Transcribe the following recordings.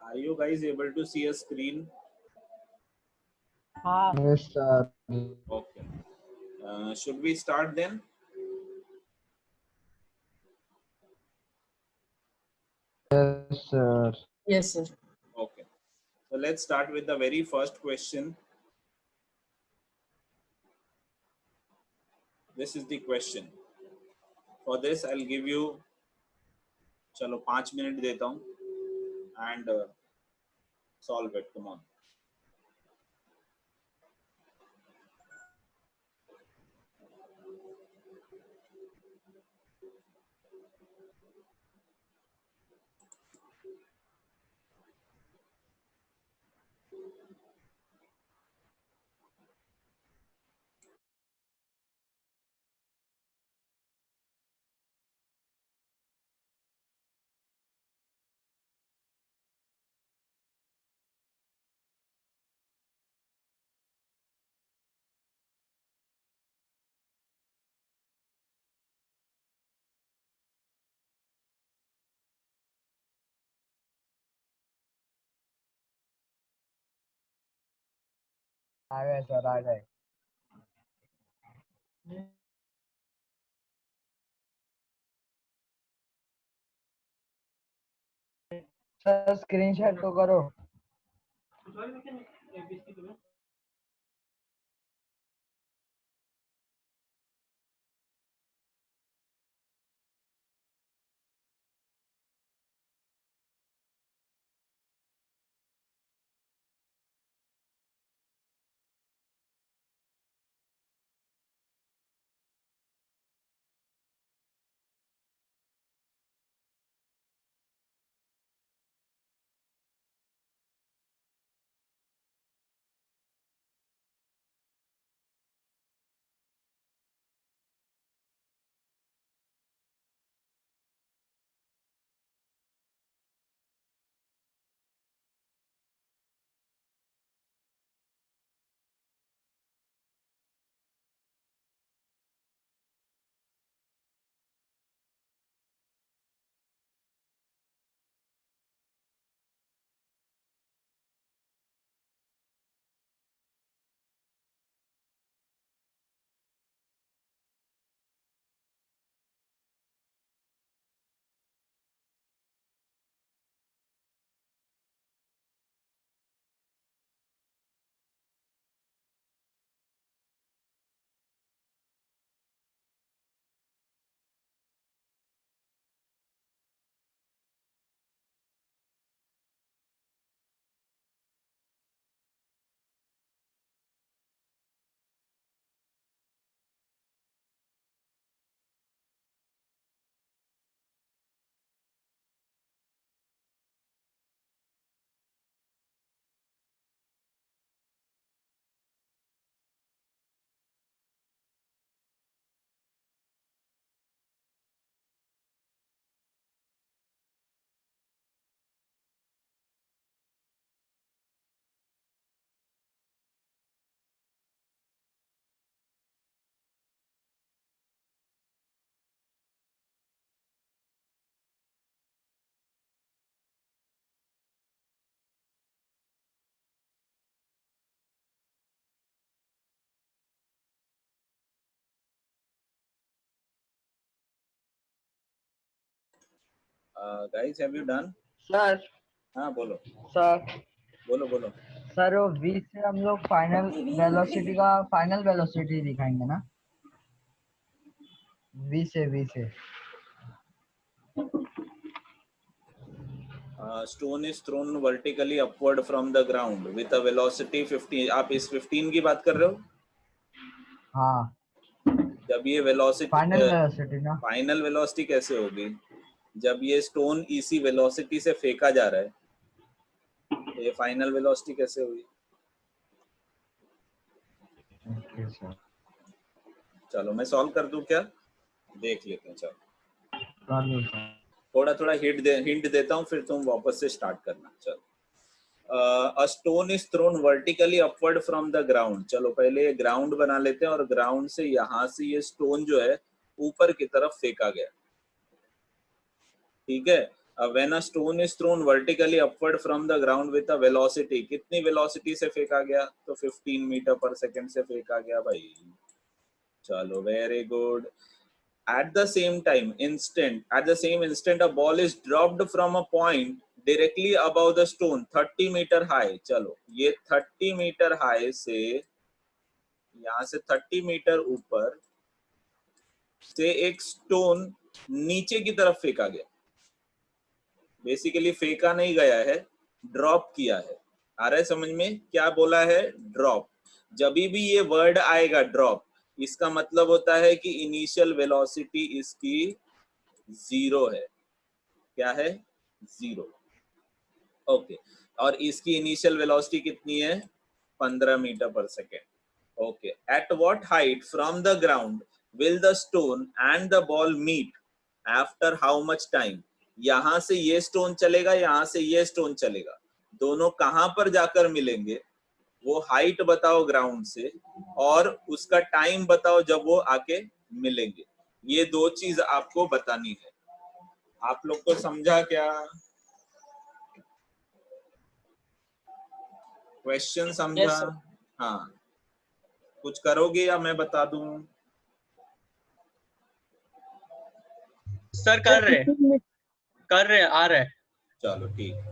Are you guys able to see a screen? Yes, sir. Okay. Should we start then? Yes, sir. Yes, sir. Okay. So let's start with the very first question. This is the question. For this, I'll give you, चलो 5 minute देता हूँ and solve it. Come on. आ गए sir, आ गए। Sir screenshot तो करो। Guys, have you done? Sir हाँ बोलो sir बोलो बोलो. सर वो v से हम लोग फाइनल वेलोसिटी दिखाएंगे ना? v से Stone is thrown vertically upward from the ground with a velocity 15. आप इस 15 की बात कर रहे हो? हाँ, जब ये वेलोसिटी फाइनल वेलोसिटी ना। फाइनल वेलोसिटी कैसे होगी? जब ये स्टोन इसी वेलोसिटी से फेंका जा रहा है, तो ये फाइनल वेलोसिटी कैसे हुई? ओके सर, चलो मैं सॉल्व कर दूं क्या? देख लेते हैं। चलो कर लो सर। थोड़ा थोड़ा हिंट देता हूँ, फिर तुम वापस से स्टार्ट करना। चलो, a stone is thrown vertically upward from the ground. चलो पहले ग्राउंड बना लेते हैं, और ग्राउंड से यहाँ से ये स्टोन जो है ऊपर की तरफ फेंका गया। ठीक है, when a stone is thrown vertically upward from the ground with a velocity, कितनी वेलोसिटी से फेंका गया? तो 15 मीटर पर सेकंड से फेंका गया भाई। चलो very good. At the same instant, a ball is dropped from a point directly above the stone, 30 metre high. चलो ये 30 मीटर हाई से, यहाँ से 30 मीटर ऊपर से एक स्टोन नीचे की तरफ फेंका गया। बेसिकली फेंका नहीं गया है, ड्रॉप किया है। आ रहा है समझ में? क्या बोला है? ड्रॉप। जब भी ये वर्ड आएगा ड्रॉप, इसका मतलब होता है कि इनिशियल वेलोसिटी इसकी 0 है। क्या है? 0। ओके, और इसकी इनिशियल वेलोसिटी कितनी है? 15 मीटर पर second. Okay, at what height from the ground will the stone and the ball meet after how much time? यहां से ये स्टोन चलेगा, यहां से ये स्टोन चलेगा, दोनों कहां पर जाकर मिलेंगे? वो हाइट बताओ ग्राउंड से, और उसका टाइम बताओ जब वो आके मिलेंगे। ये दो चीज आपको बतानी है। आप लोग को समझा क्या? क्वेश्चन समझा? Yes, sir. हाँ, कुछ करोगे या मैं बता दूं? सर कर रहे आ रहे। चलो ठीक।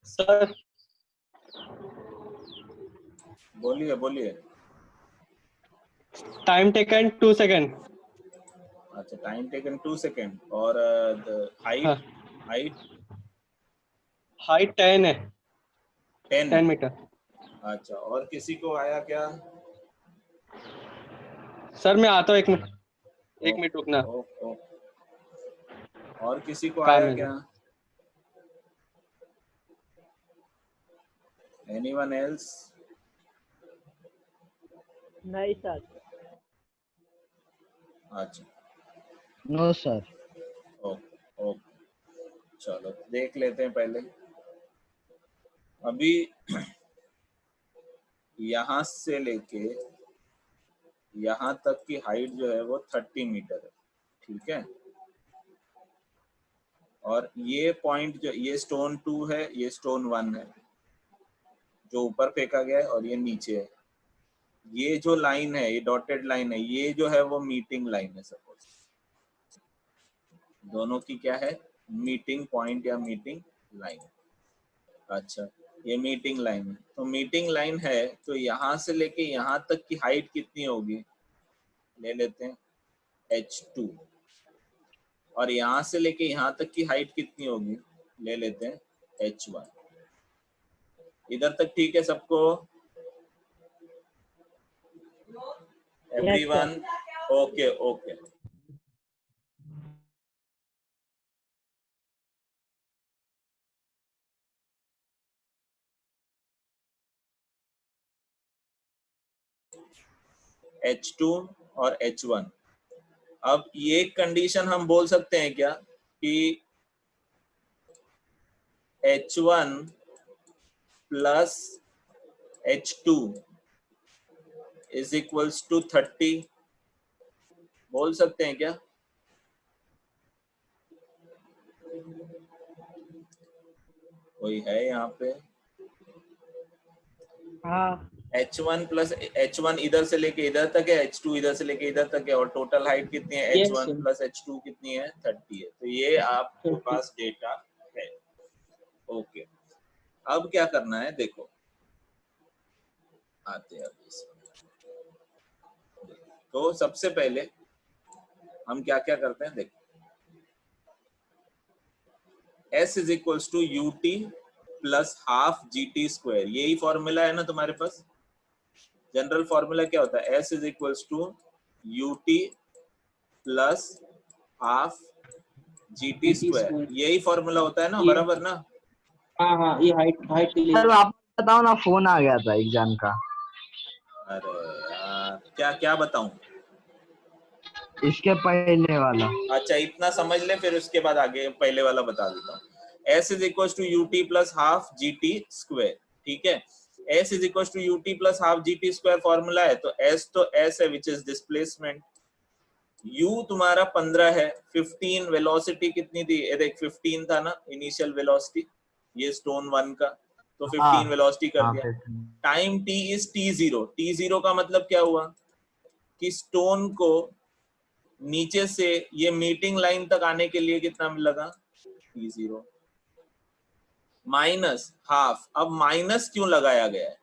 सर बोलिए बोलिए। Time taken 2 second. अच्छा, टाइम टेकन 2 सेकेंड। और हाइट हाँ, हाइट हाइट 10 है, 10। 10 मीटर। अच्छा, और किसी को आया क्या? सर मैं आता हूँ, 1 मिनट, 1 ओ, मिनट रुकना, ओ, ओ, और किसी को काम आया है क्या? सर। Anyone else? नहीं सर। अच्छा, नो सर। ओके ओके, चलो देख लेते हैं पहले। अभी यहाँ से लेके यहाँ तक की हाइट जो है वो 30 मीटर है, ठीक है। और ये पॉइंट जो, ये स्टोन 2 है, ये स्टोन 1 है जो ऊपर फेंका गया है, और ये नीचे है। ये जो लाइन है, ये डॉटेड लाइन है, ये जो है वो मीटिंग लाइन है। सपोज दोनों की क्या है, मीटिंग पॉइंट या मीटिंग लाइन। अच्छा, ये मीटिंग लाइन है, तो मीटिंग लाइन है तो यहाँ से लेके यहाँ तक की हाइट कितनी होगी? ले लेते हैं h2। और यहाँ से लेके यहाँ तक की हाइट कितनी होगी? ले लेते हैं h1। इधर तक ठीक है सबको? Everyone okay okay. h2 और h1। अब ये कंडीशन हम बोल सकते हैं क्या कि h1 plus h2 is equals to 30, बोल सकते हैं क्या? कोई है यहाँ पे? हाँ h1 प्लस h1 इधर से लेके इधर तक है, h2 इधर से लेके इधर तक है, और टोटल हाइट कितनी है? Yes, h1 sir. Plus h2 कितनी है? 30 है। तो ये आपके 30. पास डेटा है। ओके, अब क्या करना है देखो, आते हैं अभी इसमें। तो सबसे पहले हम क्या क्या करते हैं देखो, S is equals to ut plus half GT square, यही फॉर्मूला है ना तुम्हारे पास? जनरल फॉर्मूला क्या होता है? S is equals to ut plus half GT square, यही फॉर्मूला होता है ना, ये बराबर ना? हाँ हाँ, ये हाइट हाइट के लिए। सर वापस बताओ ना, फोन आ गया था एग्जाम का। अरे यार, क्या क्या बताऊं? इसके पहले वाला। अच्छा, इतना समझ ले, फिर उसके बाद आगे पहले वाला बता देता हूँ। S is equal to ut plus half GT square, ठीक है। S is equal to ut plus half GT square formula है, तो S है विच इज डिस्प्लेसमेंट। U तुम्हारा 15 है, 15 वेलोसिटी कितनी थी? ये देख 15 था ना इनिशियल वेलोसिटी, ये स्टोन 1 का, तो 15 वेलोसिटी कर दिया। Time T is T0। T0 का मतलब क्या हुआ कि स्टोन को नीचे से ये मीटिंग लाइन तक आने के लिए कितना लगा? T0 minus half. अब माइनस क्यों लगाया गया है?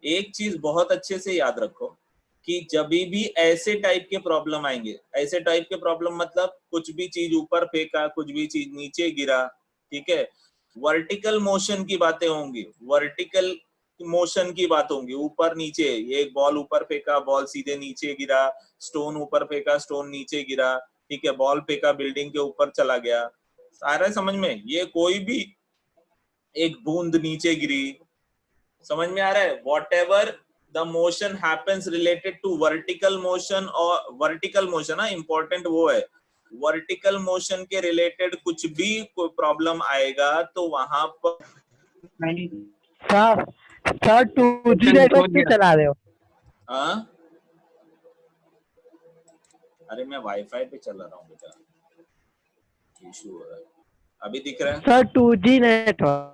एक चीज बहुत अच्छे से याद रखो कि जब भी ऐसे टाइप के प्रॉब्लम आएंगे, ऐसे टाइप के प्रॉब्लम मतलब कुछ भी चीज ऊपर फेंका, कुछ भी चीज नीचे गिरा, ठीक है, वर्टिकल मोशन की बातें होंगी, वर्टिकल मोशन की बात होंगी, ऊपर नीचे। ये एक बॉल ऊपर फेंका, बॉल सीधे नीचे गिरा, स्टोन ऊपर फेंका, स्टोन नीचे गिरा, ठीक है, बॉल फेंका, बिल्डिंग के ऊपर चला गया, सारा समझ में? ये कोई भी एक बूंद नीचे गिरी, समझ में आ रहा है? Whatever the motion happens related to vertical motion, और वर्टिकल मोशन ना इंपॉर्टेंट वो है, वर्टिकल मोशन के रिलेटेड कुछ भी कोई प्रॉब्लम आएगा तो वहां पर सर, सर 2G नेटवर्क पे चला रहे हो? हाँ, अरे मैं वाईफाई पे चला रहा हूँ बेटा, इशू हो रहा है। अभी दिख रहा है? Sir 2G network.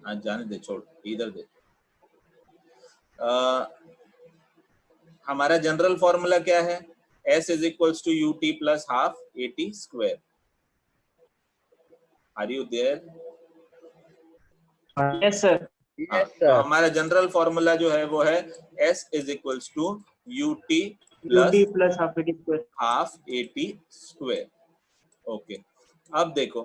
हाँ जाने दे, छोड़, इधर दे। हमारा जनरल फॉर्मूला क्या है? S is equals to ut plus half AT square. Are you there? Yes sir. तो हमारा जनरल फॉर्मूला जो है वो है S is equals to ut plus UT plus half AT square. Half AT square. Okay, अब देखो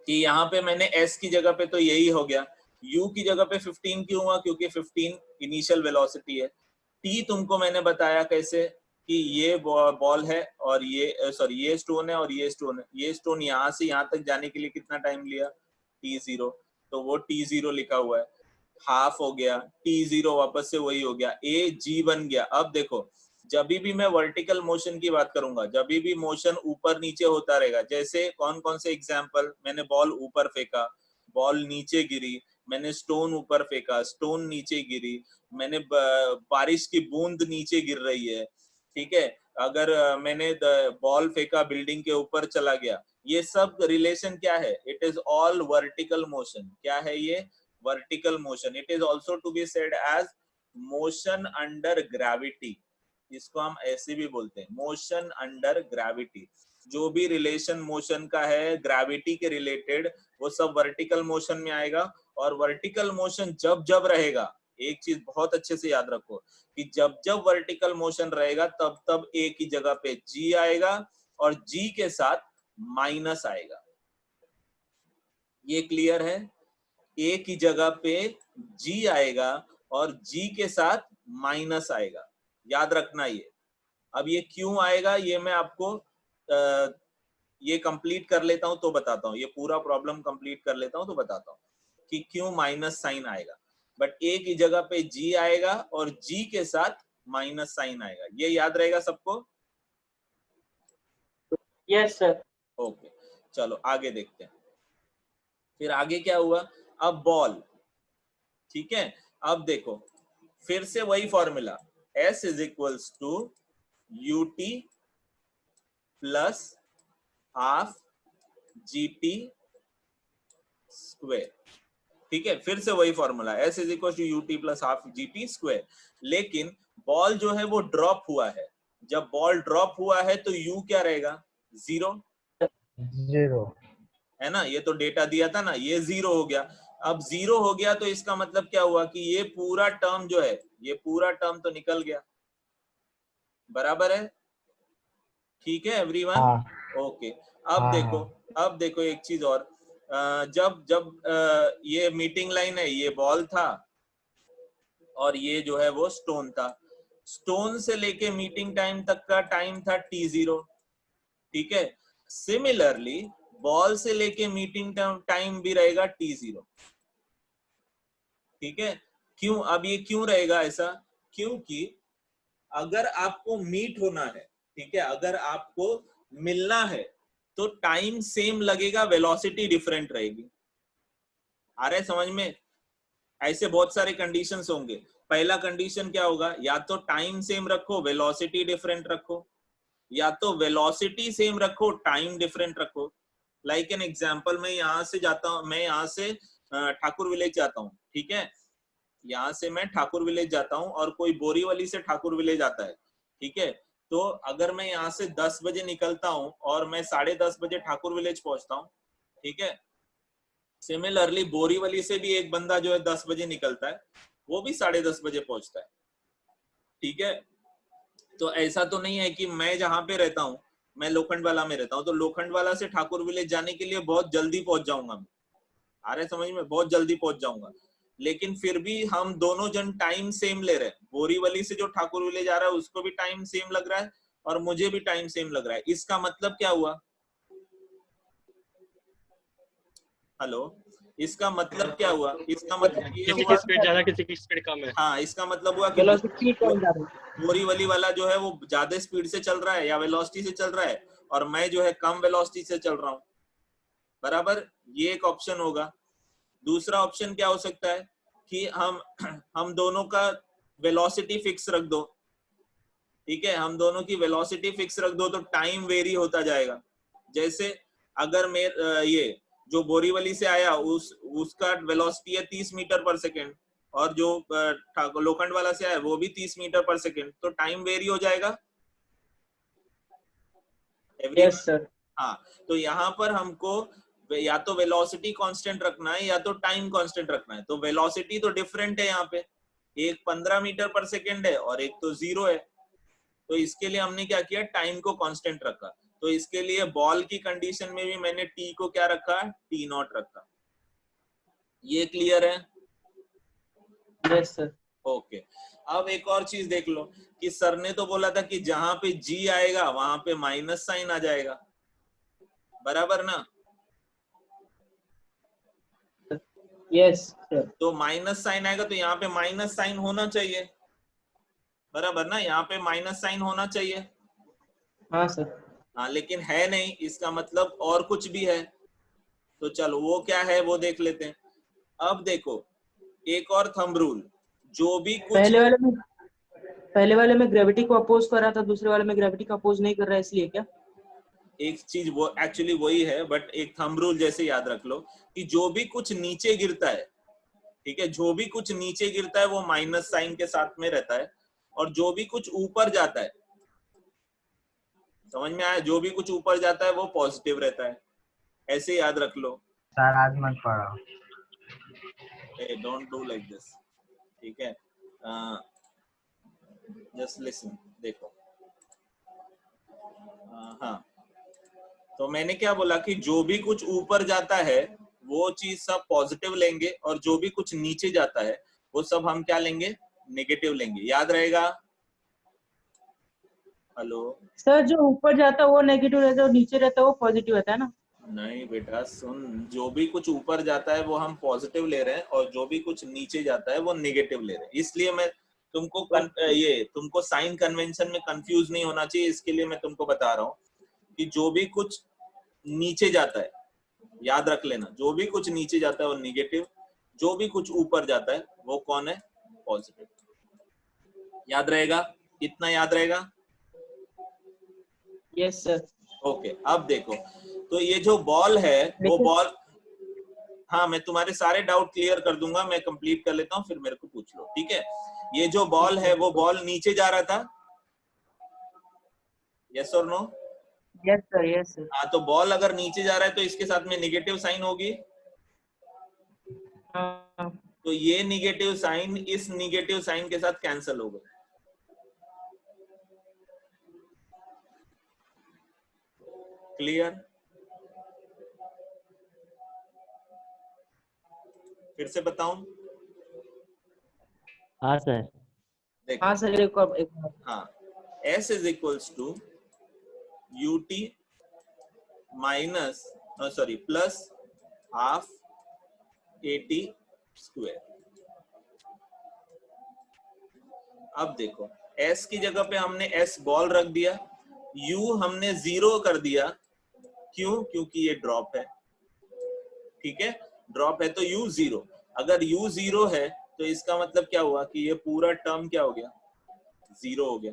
कि यहाँ पे मैंने s की जगह पे तो यही हो गया, u की जगह पे 15 क्यों हुआ, क्योंकि 15 इनिशियल वेलोसिटी है। t तुमको मैंने बताया कैसे कि ये बॉल है और ये सॉरी ये स्टोन है और ये स्टोन है, ये स्टोन यहाँ से यहाँ तक जाने के लिए कितना टाइम लिया, t0, तो वो t0 लिखा हुआ है, हाफ हो गया, t0 वापस से वही हो गया, a g बन गया। अब देखो जब भी मैं वर्टिकल मोशन की बात करूंगा, जब भी मोशन ऊपर नीचे होता रहेगा, जैसे कौन कौन से एग्जांपल, मैंने बॉल ऊपर फेंका, बॉल नीचे गिरी, मैंने स्टोन ऊपर फेंका, स्टोन नीचे गिरी, मैंने बारिश की बूंद नीचे गिर रही है, ठीक है, अगर मैंने बॉल फेंका बिल्डिंग के ऊपर चला गया, ये सब रिलेशन क्या है, it is all vertical motion. क्या है ये, vertical motion. It is also to be said as motion under gravity, इसको हम ऐसे भी बोलते हैं, मोशन अंडर ग्रेविटी। जो भी रिलेशन मोशन का है ग्रेविटी के रिलेटेड, वो सब वर्टिकल मोशन में आएगा। और वर्टिकल मोशन जब जब रहेगा, एक चीज बहुत अच्छे से याद रखो कि जब जब वर्टिकल मोशन रहेगा तब तब एक ही जगह पे जी आएगा और जी के साथ माइनस आएगा। ये क्लियर है, एक ही जगह पे जी आएगा और जी के साथ माइनस आएगा, याद रखना ये। अब ये क्यों आएगा, ये मैं आपको ये कंप्लीट कर लेता हूं तो बताता हूं, ये पूरा प्रॉब्लम कंप्लीट कर लेता हूं तो बताता हूं कि क्यों माइनस साइन आएगा। बट एक ही जगह पे जी आएगा और जी के साथ माइनस साइन आएगा, ये याद रहेगा सबको? Yes sir. ओके, चलो आगे देखते हैं। फिर आगे क्या हुआ, अब बॉल, ठीक है, अब देखो फिर से वही formula, S is equals to UT plus half GT square, ठीक है, फिर से वही formula, S is equal to UT plus half GT square. लेकिन बॉल जो है वो ड्रॉप हुआ है, जब बॉल ड्रॉप हुआ है तो U क्या रहेगा, 0 है ना, ये तो डेटा दिया था ना, ये 0 हो गया। अब 0 हो गया तो इसका मतलब क्या हुआ कि ये पूरा टर्म जो है, ये पूरा टर्म तो निकल गया, बराबर है, ठीक है एवरीवन? ओके, अब देखो एक चीज और, जब जब ये मीटिंग लाइन है, ये बॉल था और ये जो है वो स्टोन था, स्टोन से लेके मीटिंग टाइम तक का टाइम था t0, ठीक है, सिमिलरली बॉल से लेके मीटिंग टाइम भी रहेगा t0, ठीक है। क्यों, अब ये क्यों रहेगा ऐसा, क्योंकि अगर आपको मीट होना है, ठीक है, अगर आपको मिलना है तो टाइम सेम लगेगा, वेलोसिटी डिफरेंट रहेगी। आ रहा है समझ में? ऐसे बहुत सारे कंडीशंस होंगे। पहला कंडीशन क्या होगा, या तो टाइम सेम रखो वेलोसिटी डिफरेंट रखो, या तो वेलोसिटी सेम रखो टाइम डिफरेंट रखो। लाइक एन एग्जांपल, मैं यहाँ से जाता हूँ, मैं यहाँ से ठाकुर विलेज जाता हूँ, ठीक है, यहाँ से मैं ठाकुर विलेज जाता हूँ और कोई बोरीवली से ठाकुर विलेज आता है, ठीक है, तो अगर मैं यहाँ से 10 बजे निकलता हूँ और मैं 10:30 बजे ठाकुर विलेज पहुंचता हूँ, ठीक है, सिमिलरली बोरीवली से भी एक बंदा जो है 10 बजे निकलता है, वो भी 10:30 बजे पहुंचता है, ठीक है। तो ऐसा तो नहीं है कि मैं जहां पे रहता हूँ, मैं लोखंडवाला में रहता हूँ, तो लोखंडवाला से ठाकुर विलेज जाने के लिए बहुत जल्दी पहुंच जाऊंगा मैं, आ रहे समझ में, बहुत जल्दी पहुंच जाऊंगा, लेकिन फिर भी हम दोनों जन टाइम सेम ले रहे हैं। बोरीवली से जो ठाकुर विलेज आ रहा है उसको भी टाइम सेम लग रहा है और मुझे भी टाइम सेम लग रहा है। इसका मतलब क्या हुआ, हेलो, इसका मतलब क्या हुआ, इसका मतलब ये किसी हुआ, की स्पीड ज्यादा किसी की स्पीड कम है। हाँ, इसका मतलब हुआ कि वेलोसिटी कम जा रही है। बोरीवली वाला जो है वो ज्यादा स्पीड से चल रहा है या वेलोसिटी से चल रहा है और मैं जो है कम वेलोसिटी से चल रहा हूँ, बराबर, ये एक ऑप्शन होगा। दूसरा ऑप्शन क्या हो सकता है कि हम दोनों का वेलोसिटी फिक्स रख दो, ठीक है, हम दोनों की वेलोसिटी फिक्स रख दो तो टाइम वेरी होता जाएगा। जैसे अगर मैं ये जो बोरीवली से आया उसका वेलोसिटी है 30 मीटर पर सेकेंड और जो लोखंड वाला से आया वो भी 30 मीटर पर सेकेंड, तो टाइम वेरी हो जाएगा। Yes sir. हाँ, तो यहाँ पर हमको या तो वेलोसिटी कांस्टेंट रखना है या तो टाइम कांस्टेंट रखना है। तो वेलोसिटी तो डिफरेंट है, यहाँ पे एक 15 मीटर पर सेकेंड है और एक तो 0 है, तो इसके लिए हमने क्या किया, टाइम को कांस्टेंट रखा। तो इसके लिए बॉल की कंडीशन में भी मैंने टी को क्या रखा, टी नॉट रखा। ये क्लियर है? Yes sir. ओके। अब एक और चीज देख लो कि सर ने तो बोला था कि जहां पे जी आएगा वहां पे माइनस साइन आ जाएगा, बराबर ना? Yes sir. तो माइनस साइन आएगा तो यहाँ पे माइनस साइन होना चाहिए, बराबर ना? यहाँ पे माइनस साइन होना चाहिए। हाँ सर। हाँ, लेकिन है नहीं, इसका मतलब और कुछ भी है। तो चलो वो क्या है वो देख लेते हैं। अब देखो एक और थंब रूल, जो भी कुछ पहले वाले में ग्रेविटी को अपोज कर रहा था, दूसरे वाले में ग्रेविटी को अपोज नहीं कर रहा है, इसलिए क्या? एक चीज वो एक्चुअली वही है, बट एक थंब रूल जैसे याद रख लो कि जो भी कुछ नीचे गिरता है, ठीक है, जो भी कुछ नीचे गिरता है वो माइनस साइन के साथ में रहता है, और जो भी कुछ ऊपर जाता है, समझ में आया, जो भी कुछ ऊपर जाता है वो पॉजिटिव रहता है, ऐसे याद रख लो। सर आज मत पढ़ो। डोंट डू लाइक दिस, ठीक है? जस्ट लिसन, देखो। हाँ, तो मैंने क्या बोला कि जो भी कुछ ऊपर जाता है वो चीज सब पॉजिटिव लेंगे, और जो भी कुछ नीचे जाता है वो सब हम क्या लेंगे, नेगेटिव लेंगे। याद रहेगा? हेलो? सर जो ऊपर जाता है वो नेगेटिव रहता है और नीचे रहता है वो पॉजिटिव रहता है ना? नहीं बेटा सुन, जो भी कुछ ऊपर जाता है वो हम पॉजिटिव ले रहे हैं, और जो भी कुछ नीचे जाता है वो नेगेटिव ले रहे हैं। इसलिए मैं तुमको तुमको साइन कन्वेंशन में कंफ्यूज नहीं होना चाहिए, इसके लिए मैं तुमको बता रहा हूँ कि जो भी कुछ नीचे जाता है, याद रख लेना, जो भी कुछ नीचे जाता है वो निगेटिव, जो भी कुछ ऊपर जाता है वो कौन है, पॉजिटिव। याद रहेगा? इतना याद रहेगा? Yes sir. ओके। अब देखो, तो ये जो बॉल है वो बॉल, हाँ मैं तुम्हारे सारे डाउट क्लियर कर दूंगा, मैं कंप्लीट कर लेता हूँ फिर मेरे को पूछ लो, ठीक है? ये जो बॉल है वो बॉल नीचे जा रहा था, यस और no? Yes sir. Yes sir. हाँ, तो बॉल अगर नीचे जा रहा है तो इसके साथ में निगेटिव साइन होगी, हाँ। तो ये निगेटिव साइन इस निगेटिव साइन के साथ कैंसिल होगा। क्लियर? फिर से बताऊं? हाँ सर। देखो, हाँ सर, एक बार। हाँ, S is equals to ut minus sorry plus half at square. अब देखो S की जगह पे हमने S बॉल रख दिया, U हमने 0 कर दिया, क्यों? क्योंकि ये ड्रॉप है, ठीक है? ड्रॉप है तो U 0। अगर U 0 है तो इसका मतलब क्या हुआ कि ये पूरा टर्म क्या हो गया, 0 हो गया।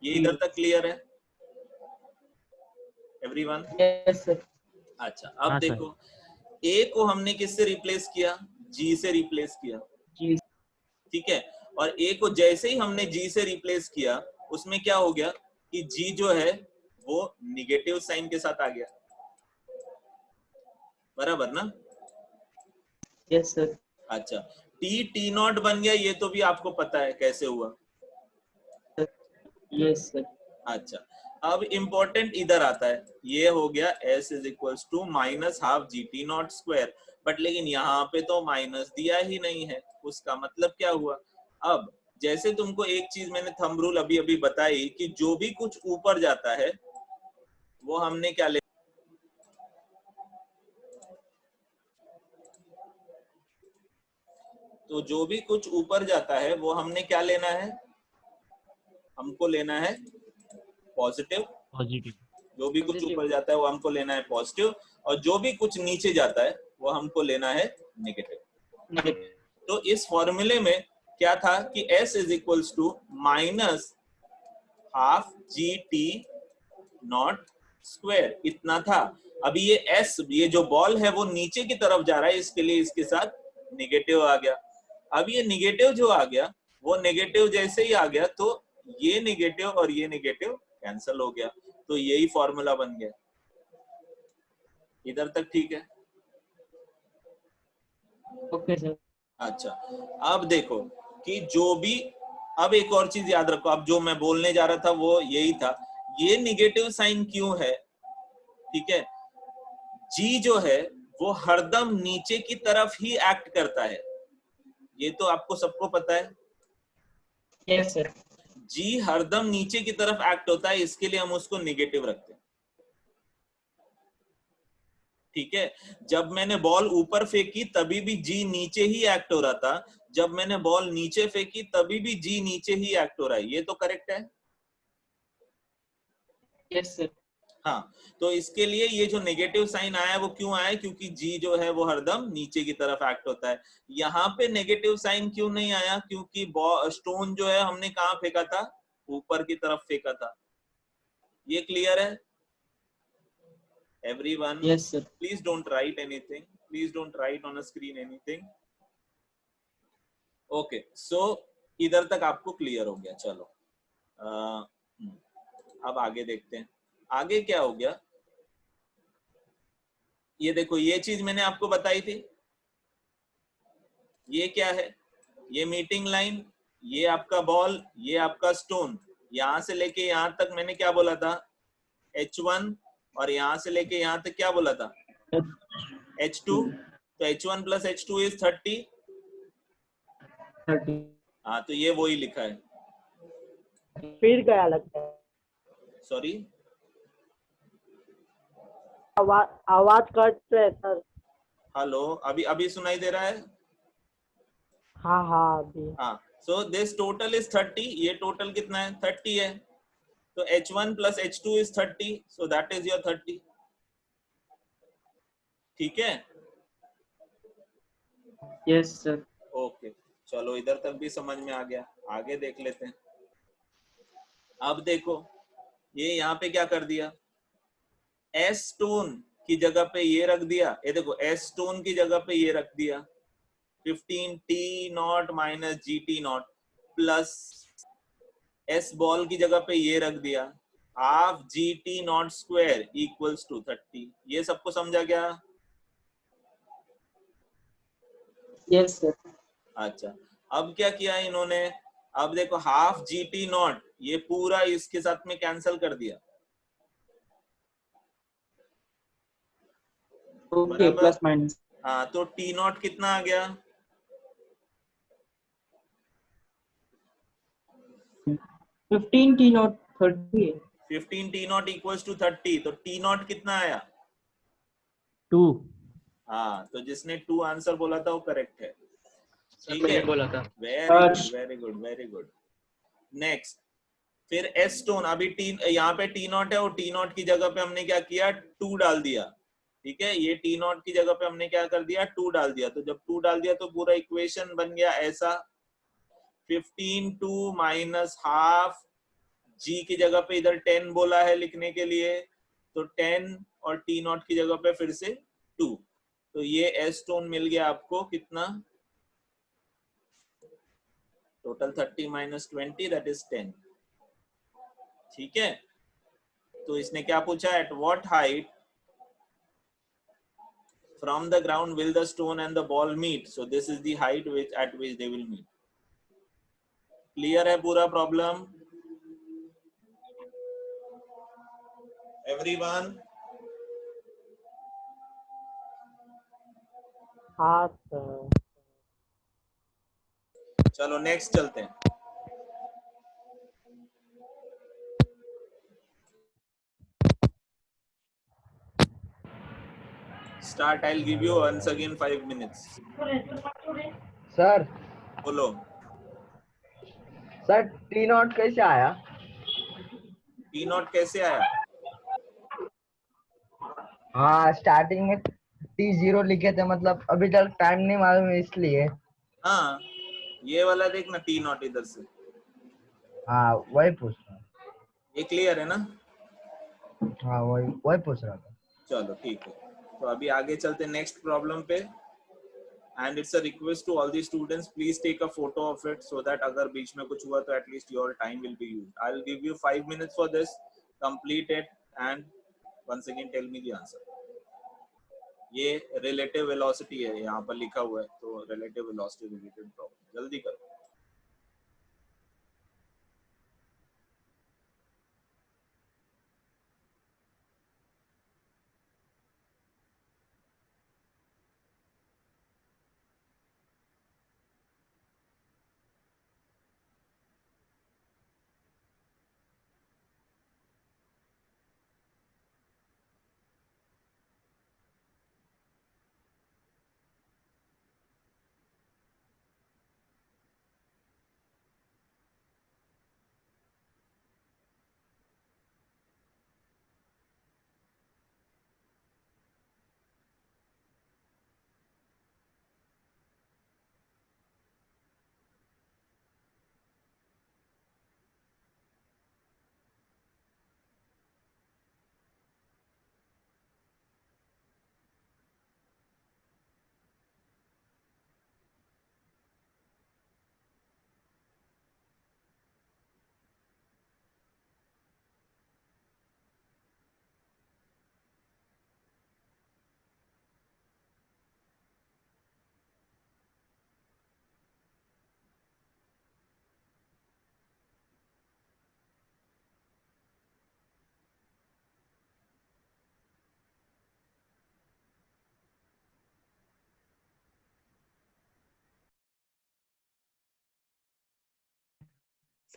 ये इधर तक क्लियर है एवरीवन? Yes sir. अच्छा, अब हाँ, सर। देखो A को हमने किससे रिप्लेस किया, G से रिप्लेस किया, जी। ठीक है? और A को जैसे ही हमने G से रिप्लेस किया उसमें क्या हो गया कि G जो है वो निगेटिव साइन के साथ आ गया, बराबर ना? Yes sir. अच्छा, T नॉट बन गया, ये तो भी आपको पता है कैसे हुआ। Yes sir. अच्छा, अब इम्पोर्टेंट इधर आता है, ये हो गया S is equals to minus half GT nought square, but लेकिन यहाँ पे तो माइनस दिया ही नहीं है, उसका मतलब क्या हुआ? अब जैसे तुमको एक चीज मैंने थंब रूल अभी अभी बताई कि जो भी कुछ ऊपर जाता है वो हमने क्या ले, तो जो भी कुछ ऊपर जाता है वो हमने क्या लेना है, हमको लेना है पॉजिटिव। पॉजिटिव। जो भी कुछ ऊपर जाता है वो हमको लेना है पॉजिटिव, और जो भी कुछ नीचे जाता है वो हमको लेना है नेगेटिव। तो इस फॉर्मूले में क्या था कि S is equals to minus half GT nought square, इतना था। अभी ये S, ये जो बॉल है वो नीचे की तरफ जा रहा है, इसके लिए इसके साथ निगेटिव आ गया। अब ये निगेटिव जो आ गया वो निगेटिव जैसे ही आ गया तो ये निगेटिव और ये निगेटिव कैंसिल हो गया, तो यही फॉर्मूला बन गया। इधर तक ठीक है? Okay sir. अच्छा, अब देखो कि जो भी अब एक और चीज याद रखो, अब जो मैं बोलने जा रहा था वो यही था, ये निगेटिव साइन क्यों है, ठीक है। जी जो है वो हरदम नीचे की तरफ ही एक्ट करता है, ये तो आपको सबको पता है। Yes sir. जी हरदम नीचे की तरफ एक्ट होता है, इसके लिए हम उसको निगेटिव रखते हैं, ठीक है। जब मैंने बॉल ऊपर फेंकी तभी भी जी नीचे ही एक्ट हो रहा था, जब मैंने बॉल नीचे फेंकी तभी भी जी नीचे ही एक्ट हो रहा है, ये तो करेक्ट है। Yes sir. हाँ, तो इसके लिए ये जो नेगेटिव साइन आया है वो क्यों आया है, क्योंकि जी जो है वो हरदम नीचे की तरफ एक्ट होता है। यहाँ पे नेगेटिव साइन क्यों नहीं आया, क्योंकि स्टोन जो है हमने कहाँ फेंका था, ऊपर की तरफ फेंका था। ये क्लियर है everyone? Yes sir. Please don't write anything, please don't write on a screen anything. Okay, so इधर तक आपको क्लियर हो गया। चलो अब आगे देखते हैं, आगे क्या हो गया। ये देखो, ये चीज मैंने आपको बताई थी, ये क्या है, ये मीटिंग लाइन, ये आपका बॉल, ये आपका स्टोन, यहां से लेके यहां तक मैंने क्या बोला था, H1, और यहां से लेके यहां तक क्या बोला था, H2। तो H1 प्लस H2 इज 30। 30। हाँ, तो ये वही लिखा है। फिर क्या लगता है? सॉरी, आवाज कट रहा है सर। हेलो, अभी अभी सुनाई दे रहा है? हाँ हाँ अभी। हाँ, सो दिस टोटल इज 30, ये टोटल कितना है, 30 है। तो H1 plus H2 is 30, so that is your 30, ठीक है। Yes sir. ओके, चलो इधर तक भी समझ में आ गया, आगे देख लेते हैं। अब देखो, ये यहाँ पे क्या कर दिया, एस स्टोन की जगह पे ये रख दिया, ये देखो एस स्टोन की जगह पे ये रख दिया, 15 T nought minus G T nought, plus S ball की जगह पे ये रख दिया, half G T nought square equals to 30। ये सबको समझा गया? Yes sir. अच्छा, अब क्या किया इन्होंने, अब देखो हाफ जी टी नॉट ये पूरा इसके साथ में कैंसिल कर दिया, ओके, बराबर। Plus minus. हाँ, तो टी नॉट कितना आ गया, 15 टी नॉट 30 है। 15 टी नॉट इक्वल्स टू 30, तो टी नॉट कितना आया, 2। हाँ, तो जिसने 2 आंसर बोला था वो करेक्ट है, ठीक मैंने है। बोला था। Very good, very good, very good. Next, फिर एस स्टोन, अभी टी यहाँ पे टी नॉट है, और टी नॉट की जगह पे हमने क्या किया, 2 डाल दिया, ठीक है। ये टी नॉट की जगह पे हमने क्या कर दिया, 2 डाल दिया, तो जब 2 डाल दिया तो पूरा इक्वेशन बन गया ऐसा, 15 2 माइनस हाफ, जी की जगह पे इधर 10 बोला है लिखने के लिए, तो 10, और टी नॉट की जगह पे फिर से 2, तो ये एस स्टोन मिल गया आपको कितना, टोटल 30 माइनस 20 दैट इज 10, ठीक है। तो इसने क्या पूछा, eight what height from the ground will the stone and the ball meet, so this is the height which at which they will meet. Clear है पूरा प्रॉब्लम everyone? हाँ sir. चलो नेक्स्ट चलते हैं। Start, I'll give you once again 5 minutes. Sir बोलो। Sir T not कैसे आया? T not कैसे आया? हाँ, स्टार्टिंग में T0 लिखे थे, मतलब अभी तक टाइम नहीं मालूम है इसलिए। हाँ, ये वाला देख ना, टी नॉट इधर से, हाँ वही पूछ रहा ये क्लियर है ना? हाँ वही पूछ रहा था। चलो ठीक है, तो अभी आगे चलते नेक्स्ट प्रॉब्लम पे, and it's a request to all the students, please take a photo of it so that अगर बीच में कुछ हुआ तो at least your time will be used. I'll give you 5 minutes for this, complete it and once again tell me the answer. ये relative velocity है, यहाँ पर लिखा हुआ है, तो relative velocity related problem, जल्दी करो।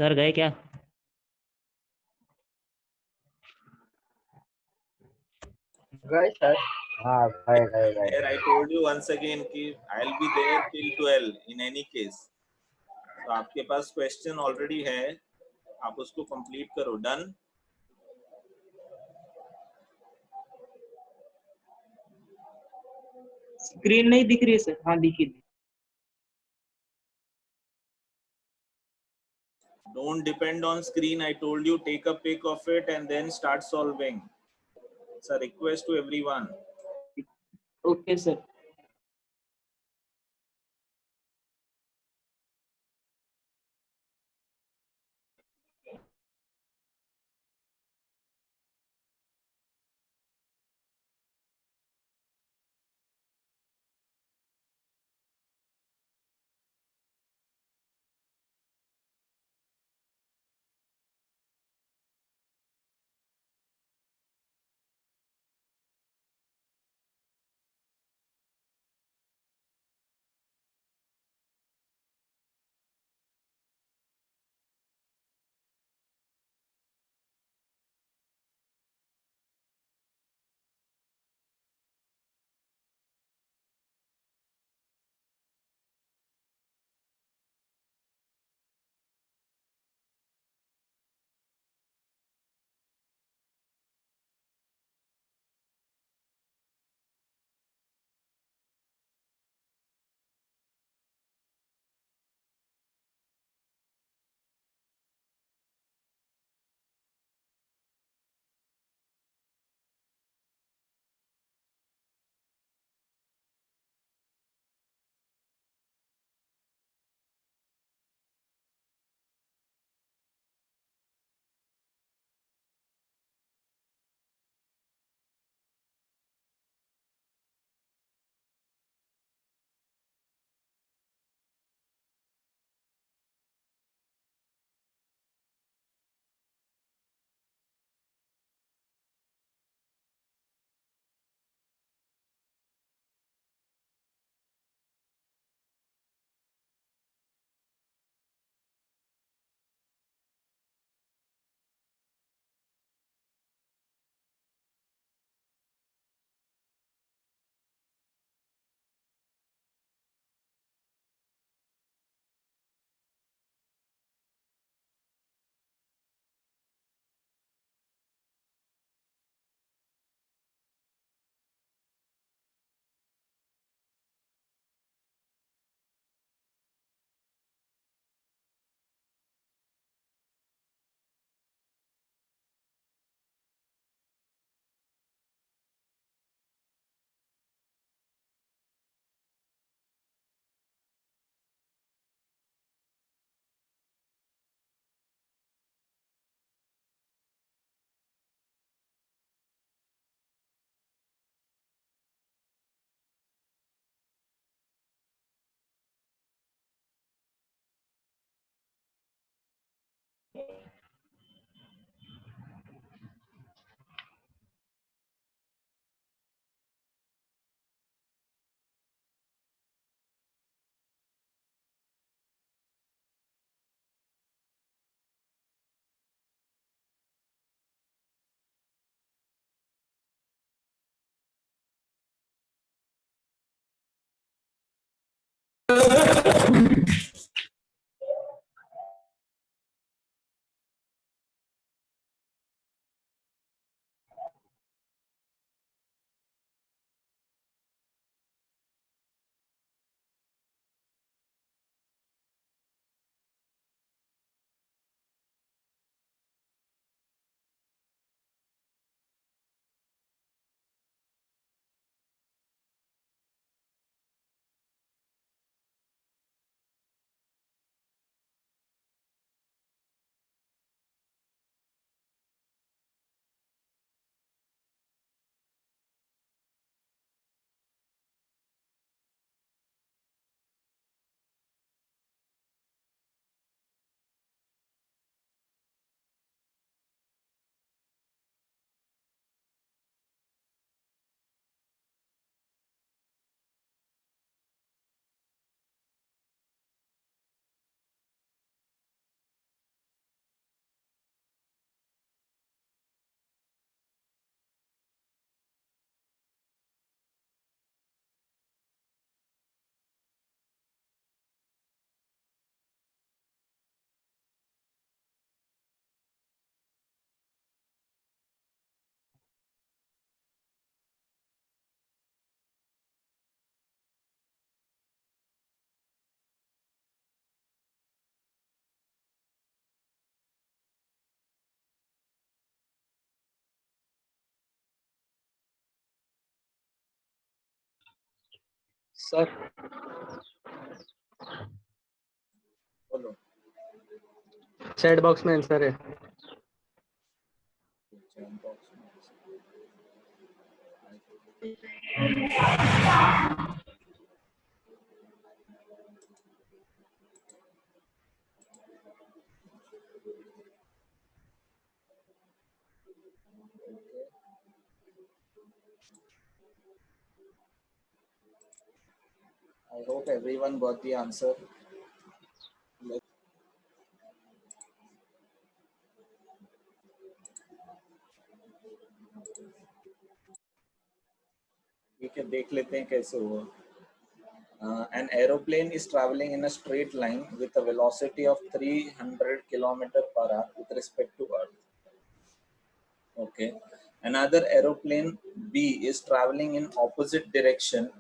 सर गए क्या? गए सर। हाँ गए गए Here I told you once again कि I'll be there till 12 in any case. तो आपके पास क्वेश्चन ऑलरेडी है, आप उसको कंप्लीट करो. डन. स्क्रीन नहीं दिख रही है सर. हाँ दिखी. Don't depend on screen. I told you take a pic of it and then start solving. It's a request to everyone. Okay sir. Sir बोलो। चैट बॉक्स में आंसर है। I hope everyone got the answer. ठीक है, देख लेते हैं कैसे हुआ। An aeroplane is traveling in a straight line with a velocity of 300 km per hour with respect to Earth. Okay. Another aeroplane B is traveling in opposite direction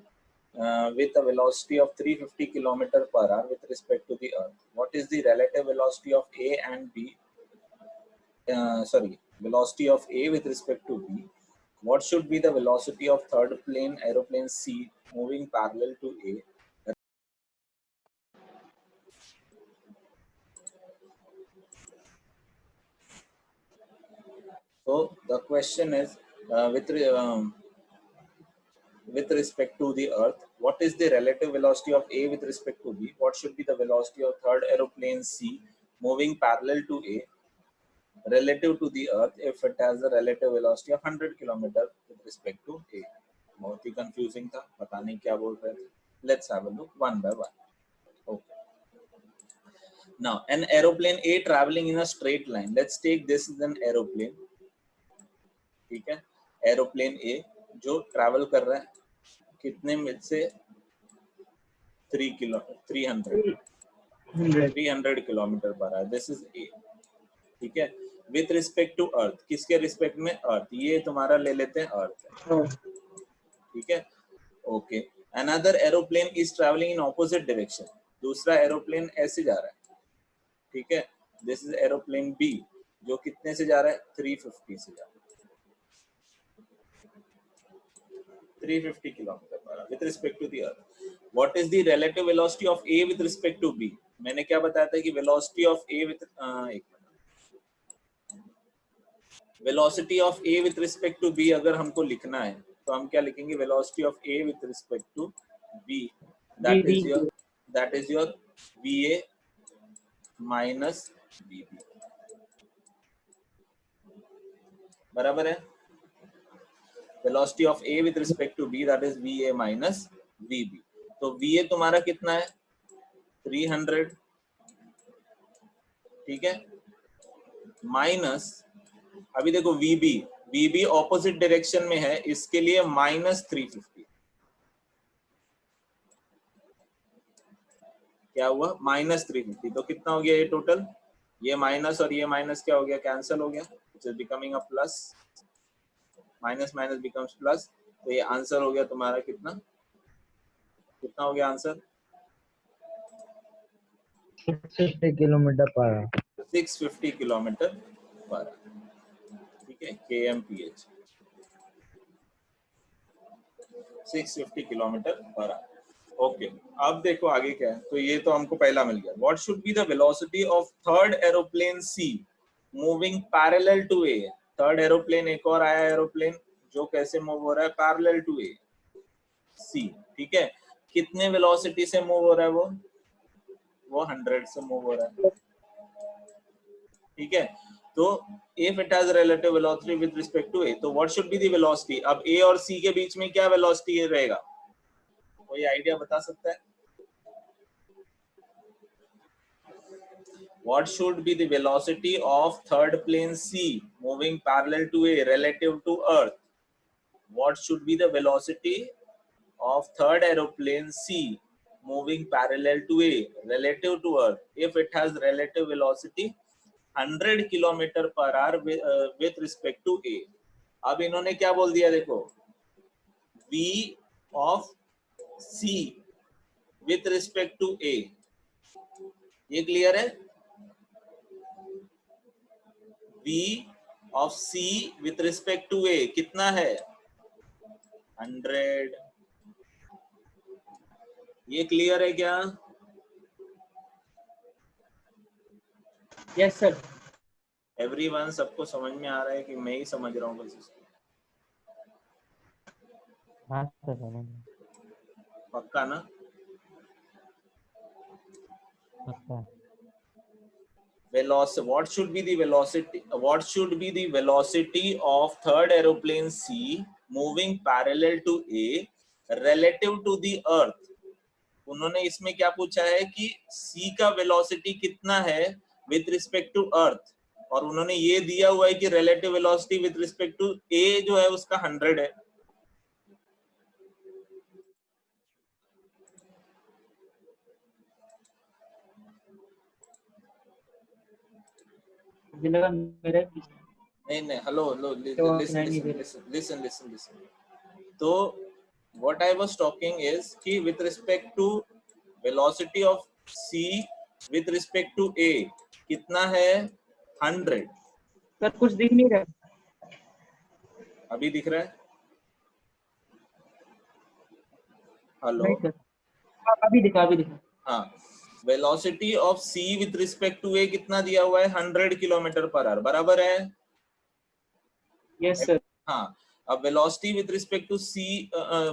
with a velocity of 350 km per hour with respect to the Earth. What is the relative velocity of A and B? Velocity of A with respect to B. What should be the velocity of third plane aeroplane C moving parallel to A? So the question is with respect to the Earth, what is the relative velocity of A with respect to B? What should be the velocity of third aeroplane C moving parallel to A relative to the Earth if it has a relative velocity of 100 km with respect to A? बहुत ही confusing था, पता नहीं क्या बोल रहे थे. Let's have a look one by one. Okay. Now, an aeroplane A traveling in a straight line. Let's take this as an aeroplane. ठीक है, एरोप्लेन ए जो ट्रैवल कर रहा है कितने में से 300 किलोमीटर पर है. This is a. ठीक है, विथ रिस्पेक्ट टू अर्थ, किसके रिस्पेक्ट में? अर्थ. ये तुम्हारा ले लेते हैं अर्थ. ठीक है, okay. Another aeroplane is travelling in opposite direction. दूसरा एरोप्लेन ऐसे जा रहा है. ठीक है, दिस इज एरोप्लेन बी जो कितने से जा रहा है? 350 से जा रहा है. 350 kilometre per hour with respect to the earth. What is the relative velocity of A with respect to B? मैंने क्या बताया था कि velocity of A with velocity of A with respect to B अगर हमको लिखना है तो हम क्या लिखेंगे? velocity of A with respect to B, that is your VA minus VB. बराबर है? velocity of A with respect to B, that is VA minus VB. तो VA तुम्हारा कितना है? 300. ठीक है, माइनस, अभी देखो VB ऑपोजिट डायरेक्शन में है, इसके लिए माइनस 350. क्या हुआ? माइनस 350. तो कितना हो गया ये टोटल? ये माइनस और ये माइनस क्या हो गया? कैंसिल हो गया. It is becoming a plus. Minus minus becomes plus. तो ये आंसर हो गया तुम्हारा कितना? कितना हो गया answer? 650 kilometre per hour. 650 kilometre per hour. ठीक है, kmph 650 kilometre per hour. Okay, अब देखो आगे क्या है. तो ये तो हमको पहला मिल गया. What should be the velocity of third aeroplane C moving parallel to A? Third aeroplane, एक और आया एरोप्लेन जो कैसे मूव हो रहा है? पैरेलल टू ए, सी. ठीक है, कितने वेलोसिटी से मूव हो रहा है? वो 100 से मूव हो रहा है. ठीक है, तो if it has relative velocity with respect to A, तो what should be the velocity? अब A और C के बीच में क्या velocity रहेगा? कोई आइडिया बता सकता है? What should be the velocity of third plane C moving parallel to A relative to Earth? What should be the velocity of third aeroplane C moving parallel to A relative to Earth if it has relative velocity 100 kilometre per hour with respect to A? अब इन्होंने क्या बोल दिया देखो, V of C with respect to A. ये clear है? V of C with respect to A कितना है? 100. ये क्लियर है क्या? Yes sir. एवरीवन, सबको समझ में आ रहा है कि मैं ही समझ रहा हूँ बस इसको? हाँ सर समझ पक्का ना? सकता Velocity. What should be the velocity? What should be the velocity of third aeroplane C moving parallel to A relative to the Earth? उन्होंने इसमें क्या पूछा है कि C का वेलोसिटी कितना है विथ रिस्पेक्ट टू अर्थ, और उन्होंने ये दिया हुआ है कि relative velocity with respect to A जो है उसका 100 है। मुझे लगा मेरे नहीं नहीं, हेलो हेलो, तो लिसन नहीं they listen listen listen listen. तो what I was talking is कि with respect to velocity of C with respect to A कितना है? 100। सर कुछ दिख नहीं रहा। अभी दिख रहा है? हेलो? नहीं सर, अभी दिखा अभी दिखा। हाँ, velocity of C with respect to A कितना दिया हुआ है? 100 किलोमीटर पर आवर, बराबर है? Yes sir. हाँ, अब velocity with respect to C,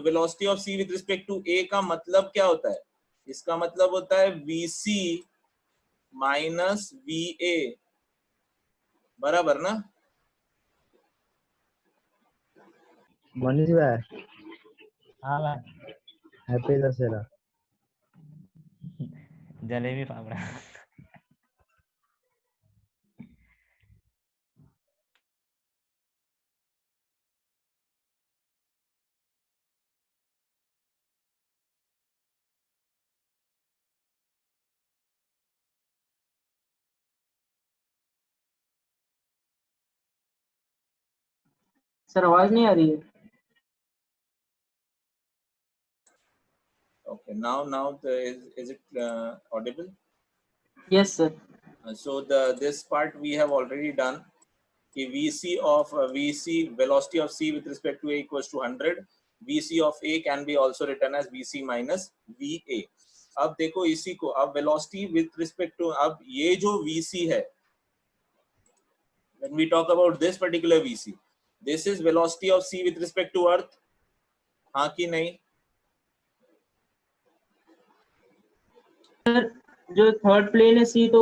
velocity of C with respect to A का मतलब क्या होता है? इसका मतलब होता है VC माइनस VA, बराबर ना? मनीष भाई हाँ भाई हैप्पी दशहरा। जलेबी फाफड़ा। सर आवाज नहीं आ रही है। Okay, now is it audible? Yes sir. So this part we have already done. कि VC of VC velocity of C with respect to A equals to 100. VC of A can be also written as VC minus VA. अब देखो इसी को, अब velocity with respect to, अब ये जो VC है, when we talk about this particular VC, this is velocity of C with respect to Earth, हाँ कि नहीं? सर जो थर्ड प्लेन है सी तो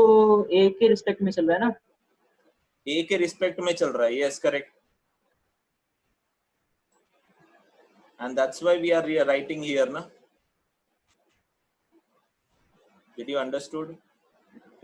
ए के रिस्पेक्ट में चल रहा है ना? A के रिस्पेक्ट में चल रहा है, yes correct, and that's why we are writing here ना. Did you understood?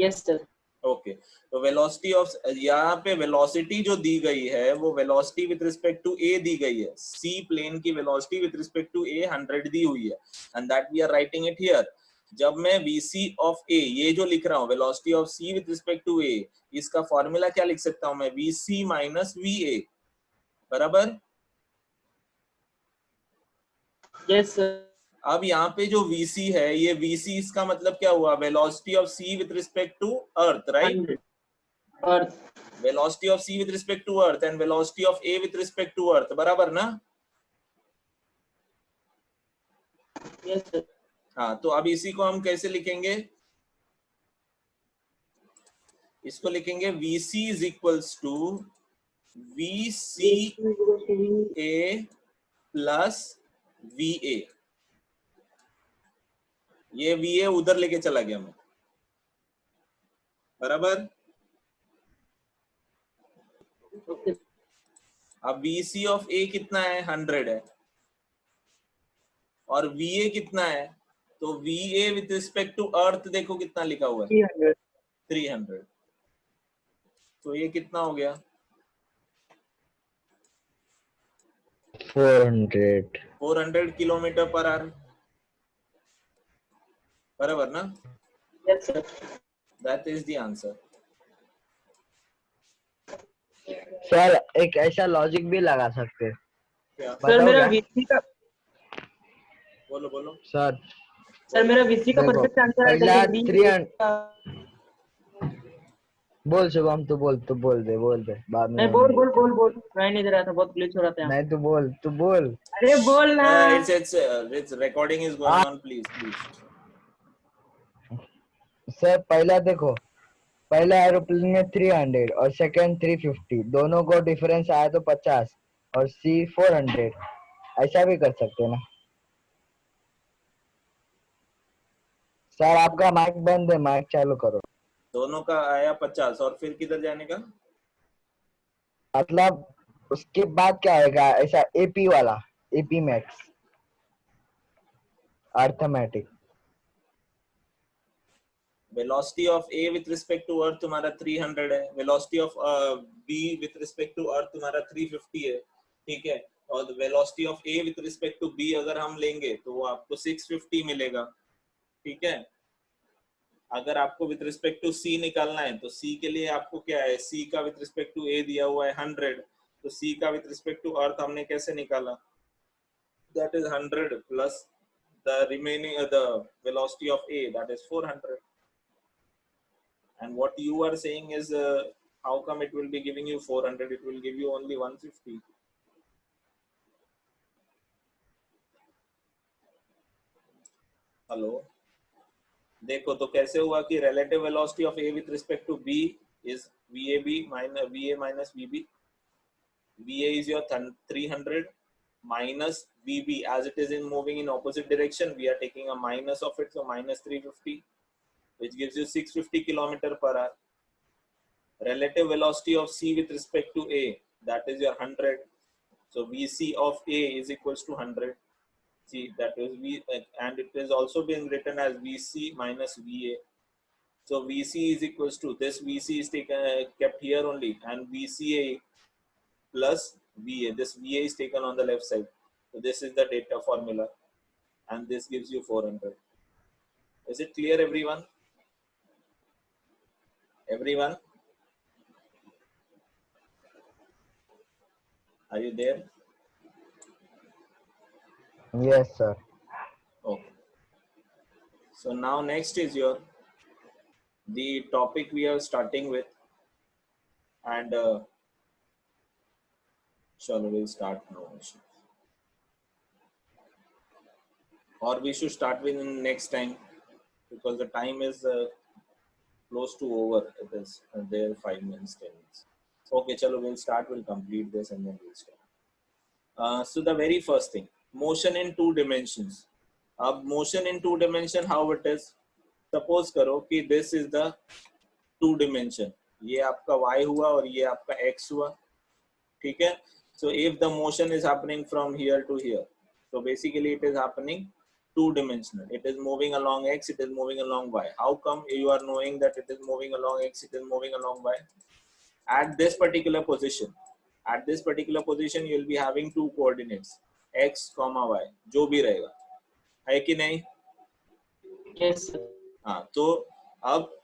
Yes sir. Okay, तो वेलोसिटी ऑफ, यहाँ पे वेलोसिटी जो दी गई है वो velocity with respect to A दी गई है। सी प्लेन की velocity with respect to A 100 दी हुई है, and that we are writing it here. जब मैं VC ऑफ ए ये जो लिख रहा हूँ velocity of C with respect to A, इसका फॉर्मूला क्या लिख सकता हूँ मैं? VC माइनस VA, बराबर? Yes sir. अब यहाँ पे जो VC है, ये VC इसका मतलब क्या हुआ? Velocity of C with respect to earth, right? और velocity of C with respect to earth and velocity of A with respect to earth, बराबर ना? Yes sir. हाँ, तो अब इसी को हम कैसे लिखेंगे? इसको लिखेंगे VC is equals to VCA plus VA। ये VA उधर लेके चला गया मैं, बराबर? अब VC ऑफ A कितना है? 100 है, और VA कितना है? तो VA with respect to earth देखो कितना लिखा हुआ है, 300। तो ये कितना हो गया? 400 किलोमीटर पर आवर, बराबर ना? Yes sir. That is the answer. Sir एक ऐसा लॉजिक भी लगा सकते हैं। क्या? सर मेरा बताओ VC का, बोलो बोलो। सर मेरा VC का देखो, परफेक्ट आंसर है पहला लेकिन 300 बोल शुभम, तू बोल दे बाद में नहीं, बोल मैं नहीं दे रहा था, बहुत ग्लिच हो रहा था यहाँ। नहीं तू बोल अरे बोल ना। It's recording is going on, please. Sir पहला देखो, पहला एरोप्लेन में 300 और सेकंड 350, दोनों को डिफरेंस आया तो 50 और सी 400, ऐसा भी कर सकते हैं ना सर? आपका माइक बंद है, माइक चालू करो। दोनों का आया 50 और फिर किधर जाने का? मतलब उसके बाद क्या आएगा ऐसा? एपी वाला, AP max arithmetic. Velocity of A with respect to earth तुम्हारा 300 है, velocity of B with respect to earth तुम्हारा 350 है, ठीक है। और velocity of A with respect to B अगर हम लेंगे तो वो आपको 650 मिलेगा, ठीक है। अगर आपको विथ रिस्पेक्ट टू सी निकालना है तो सी के लिए आपको क्या है, सी का विथ रिस्पेक्ट टू ए दिया हुआ है 100, तो सी का विथ रिस्पेक्ट टू अर्थ हमने कैसे निकाला? That is 100 plus the remaining the velocity of a, that is 400. And what you are saying is how come it will be giving you 400? It will give you only 150. Hello, देखो तो कैसे हुआ कि relative velocity of a with respect to b is vab minus va minus vb. va is your 300 minus vb, as it is in moving in opposite direction, we are taking a minus of it, so minus 350, which gives you 650 kilometer per hour. Relative velocity of c with respect to a, that is your 100, so vc of a is equals to 100. See, that is v, and it is also being written as vc minus va. So vc is equals to, this vc is taken kept here only, and vca plus va, this va is taken on the left side, so this is the data formula, and this gives you 400. Is it clear, everyone? Everyone, are you there? Yes sir. Okay, so now next is your the topic we are starting with, and shall we start now? Or we should start with next time, because the time is close to over. It is there 5 minutes, 10 minutes. Okay, chalo, we'll start, we'll complete this and then we'll start. So the very first thing, motion in 2 dimensions. Motion in 2 dimension, how it is? Suppose करो कि this is the 2 dimension, ये आपका y हुआ और ये आपका x हुआ, ठीक है। So if the motion is happening from here to here, so basically it is happening 2-dimensional. It is moving along x, it is moving along y. How come you are knowing that it is moving along x, it is moving along y? At this particular position, you will be having 2 coordinates, x, y, जो भी रहेगा, है कि नहीं? Yes sir. हाँ, तो अब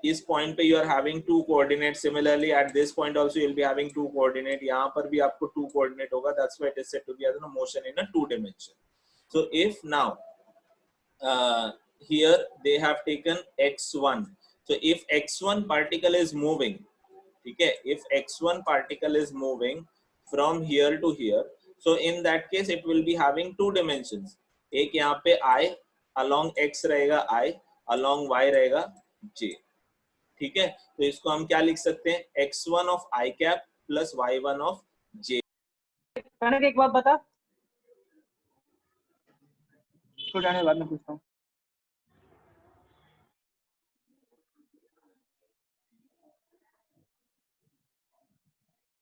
इस पॉइंट पे you are having 2 coordinate. Similarly at this point also you will be having 2 coordinate. यहाँ पर भी आपको 2 कोऑर्डिनेट होगा. That's why it is said to be as a motion in a 2 dimension. So if now here they have taken x1, so if x1 particle is moving, ठीक है, if x1 particle is moving from here to here, so in that case it will be having 2 dimensions. एक यहाँ पे I along x रहेगा I, along y रहेगा j. ठीक है, तो इसको हम क्या लिख सकते हैं, x1 of I cap plus y1 of j. एक बात बता, बाद में पूछता हूँ.